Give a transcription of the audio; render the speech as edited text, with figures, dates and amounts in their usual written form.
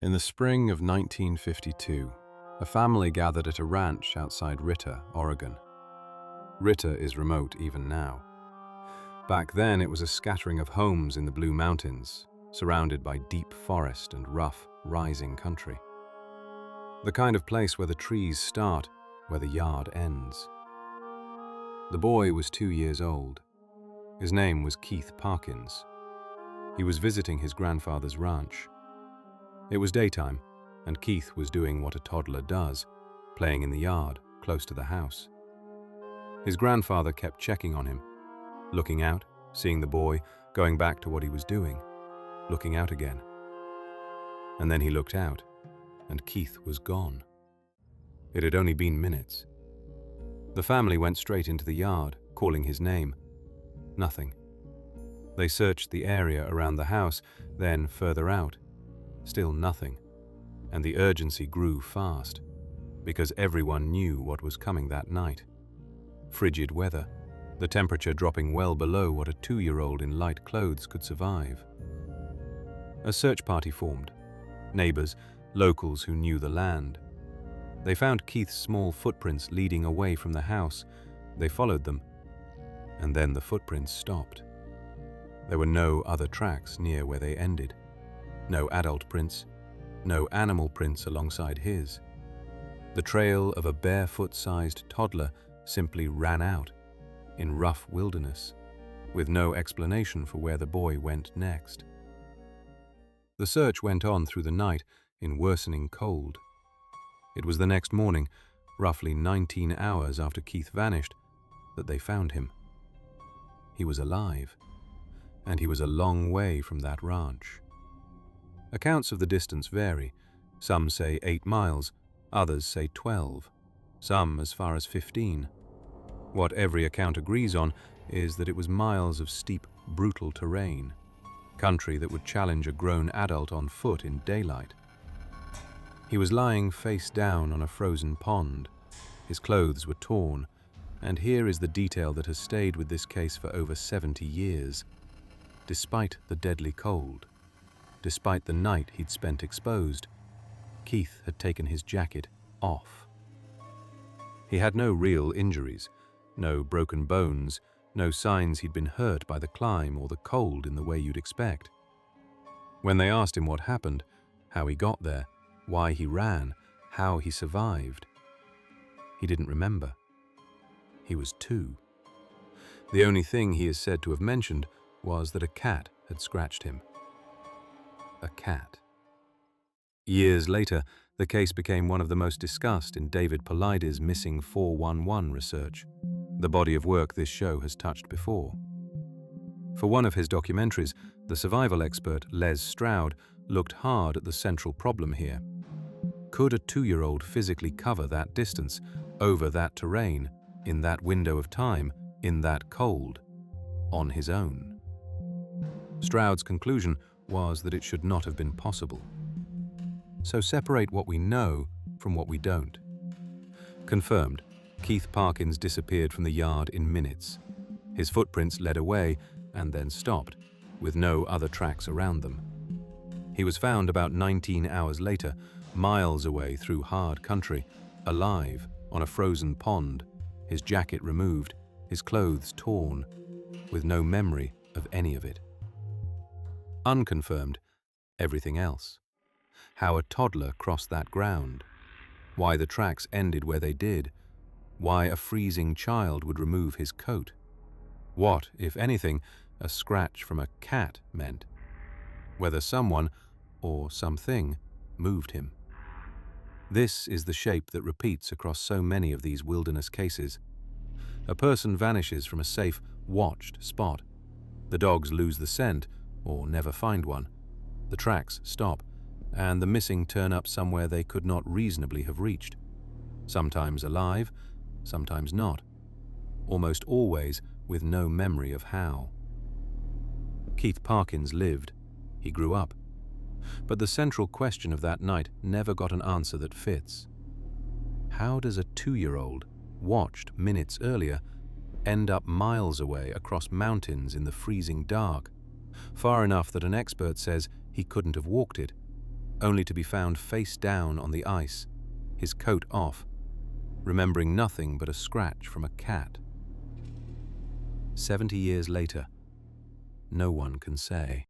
In the spring of 1952, a family gathered at a ranch outside Ritter, Oregon. Ritter is remote even now. Back then, it was a scattering of homes in the Blue Mountains, surrounded by deep forest and rough, rising country. The kind of place where the trees start, where the yard ends. The boy was 2 years old. His name was Keith Parkins. He was visiting his grandfather's ranch. It was daytime, and Keith was doing what a toddler does, playing in the yard, close to the house. His grandfather kept checking on him, looking out, seeing the boy, going back to what he was doing, looking out again. And then he looked out, and Keith was gone. It had only been minutes. The family went straight into the yard, calling his name. Nothing. They searched the area around the house, then further out. Still nothing, and the urgency grew fast, because everyone knew what was coming that night. Frigid weather, the temperature dropping well below what a 2-year-old in light clothes could survive. A search party formed. Neighbors, locals who knew the land. They found Keith's small footprints leading away from the house. They followed them, and then the footprints stopped. There were no other tracks near where they ended. No adult prints, no animal prints alongside his. The trail of a barefoot-sized toddler simply ran out, in rough wilderness, with no explanation for where the boy went next. The search went on through the night in worsening cold. It was the next morning, roughly 19 hours after Keith vanished, that they found him. He was alive, and he was a long way from that ranch. Accounts of the distance vary. Some say 8 miles, others say 12, some as far as 15. What every account agrees on is that it was miles of steep, brutal terrain, country that would challenge a grown adult on foot in daylight. He was lying face down on a frozen pond. His clothes were torn, and here is the detail that has stayed with this case for over 70 years. Despite the deadly cold, despite the night he'd spent exposed, Keith had taken his jacket off. He had no real injuries, no broken bones, no signs he'd been hurt by the climb or the cold in the way you'd expect. When they asked him what happened, how he got there, why he ran, how he survived, he didn't remember. He was 2. The only thing he is said to have mentioned was that a cat had scratched him. A cat. Years later, the case became one of the most discussed in David Paulides' Missing 411 research, the body of work this show has touched before. For one of his documentaries, the survival expert Les Stroud looked hard at the central problem here. Could a 2-year-old physically cover that distance, over that terrain, in that window of time, in that cold, on his own? Stroud's conclusion was that it should not have been possible. So separate what we know from what we don't. Confirmed, Keith Parkins disappeared from the yard in minutes. His footprints led away and then stopped, with no other tracks around them. He was found about 19 hours later, miles away through hard country, alive, on a frozen pond, his jacket removed, his clothes torn, with no memory of any of it. Unconfirmed, everything else. How a toddler crossed that ground. Why the tracks ended where they did. Why a freezing child would remove his coat. What, if anything, a scratch from a cat meant. Whether someone, or something, moved him. This is the shape that repeats across so many of these wilderness cases. A person vanishes from a safe, watched spot. The dogs lose the scent, or never find one. The tracks stop, and the missing turn up somewhere they could not reasonably have reached. Sometimes alive, sometimes not. Almost always with no memory of how. Keith Parkins lived. He grew up. But the central question of that night never got an answer that fits. How does a 2-year-old, watched minutes earlier, end up miles away across mountains in the freezing dark, far enough that an expert says he couldn't have walked it, only to be found face down on the ice, his coat off, remembering nothing but a scratch from a cat. 70 years later, no one can say.